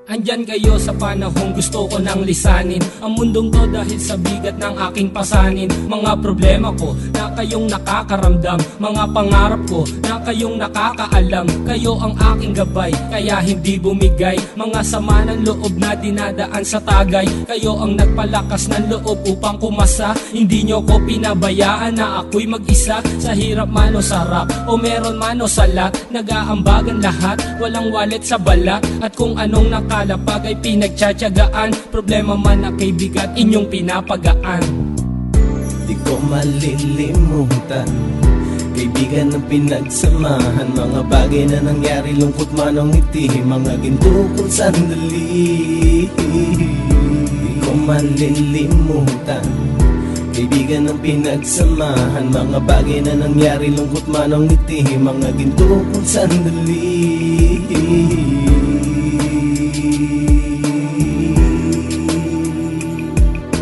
Andyan kayo sa panahong gusto ko nang lisanin ang mundong to dahil sa bigat ng aking pasanin. Mga problema ko na kayong nakakaramdam, mga pangarap ko na kayong nakakaalam. Kayo ang aking gabay, kaya hindi bumigay. Mga sama ng loob na dinadaan sa tagay. Kayo ang nagpalakas ng loob upang kumasa. Hindi nyo ko pinabayaan na ako'y mag-isa. Sa hirap man o sarap, o meron man o salat, nag-aambagan lahat, walang walet sa balat. At kung anong nakalapag ay pinagtsatsagaan, problema man na kay bigat inyong pinapagaan. Di ko malilimutan, kaibigan ng pinagsamahan, mga bagay na nangyari, lungkot man o ngiti, mga ginto kong sandali. Di ko malilimutan, kaibigan ng pinagsamahan, mga bagay na nangyari, lungkot man o ngiti, mga ginto kong sandali.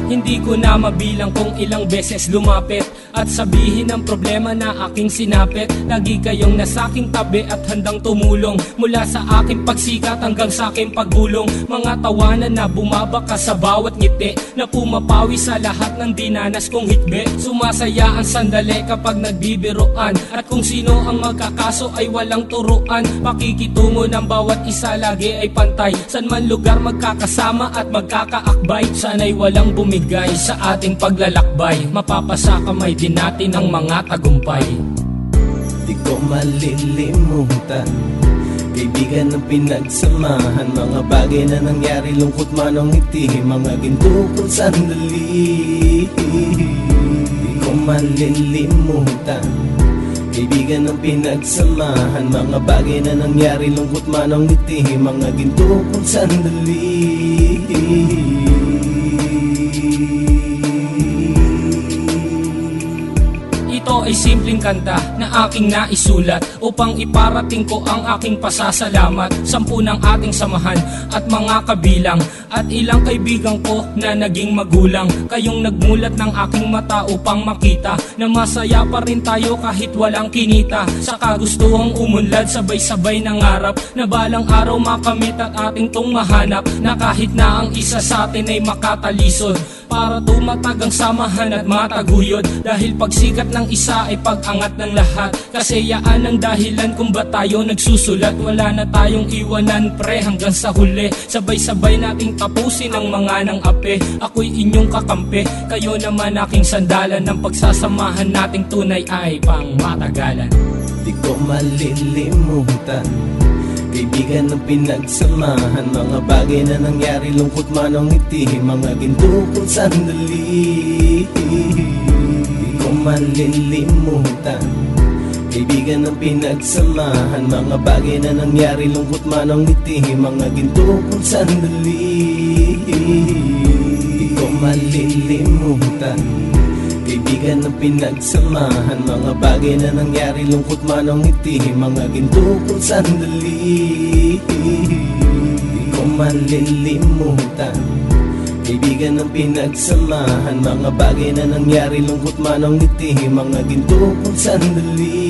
Hindi ko na mabilang kung ilang beses lumapit at sabihin ang problema na aking sinapit. Lagi kayong nasa aking tabi at handang tumulong, mula sa aking pagsikat hanggang sa aking paggulong. Mga tawanan na bumabaka sa bawat ngiti, na pumapawi sa lahat ng dinanas kong hitbit. Sumasaya ang sandali kapag nagbibiroan, at kung sino ang magkakaso ay walang turuan. Pakikitungo ng bawat isa lagi ay pantay, san man lugar magkakasama at magkakaakbay. Sana'y walang bumigay sa ating paglalakbay, mapapasa kamay din natin ang mga tagumpay. Di ko malilimutan, kaibigan ng pinagsamahan, mga bagay na nangyari, lungkot man o ngiti, mga ginto kong sandali. Di ko malilimutan, kaibigan ng pinagsamahan, mga bagay na nangyari, lungkot man o ngiti, mga ginto kong sandali. Ito ay simpleng kanta na aking naisulat upang iparating ko ang aking pasasalamat. 10 ng ating samahan at mga kabilang, at ilang kaibigan ko na naging magulang. Kayong nagmulat ng aking mata upang makita na masaya pa rin tayo kahit walang kinita. Sa kagustuhang umunlad, sabay-sabay nangarap na balang araw makamit at ating tong mahanap, na kahit na ang isa sa atin ay makatalisod, para tumatag ang samahan at mataguyod. Dahil pagsikat ng isa ay pag-angat ng lahat, kasi yaan ang dahilan kung ba't tayo nagsusulat. Wala na tayong iwanan pre hanggang sa huli, sabay-sabay nating tapusin ang mga nang ape. Ako'y inyong kakampi, kayo naman aking sandalan, ng pagsasamahan nating tunay ay pang matagalan. Di ko malilimutan, kaibigan ng pinagsamahan, mga bagay na nangyari, lungkot man o ngiti, mga ginto kong sandali. Di ko malilimutan, kaibigan ng pinagsamahan, mga bagay na nangyari, lungkot man o ngiti, mga ginto kong sandali. Di ko malilimutan, kaibigan ng pinagsamahan, mga bagay na nangyari, lungkot man o ngiti, mga ginto kong sandali. Di ko malilimutan, kaibigan ng pinagsamahan, mga bagay na nangyari, lungkot man o ngiti, mga ginto kong sandali.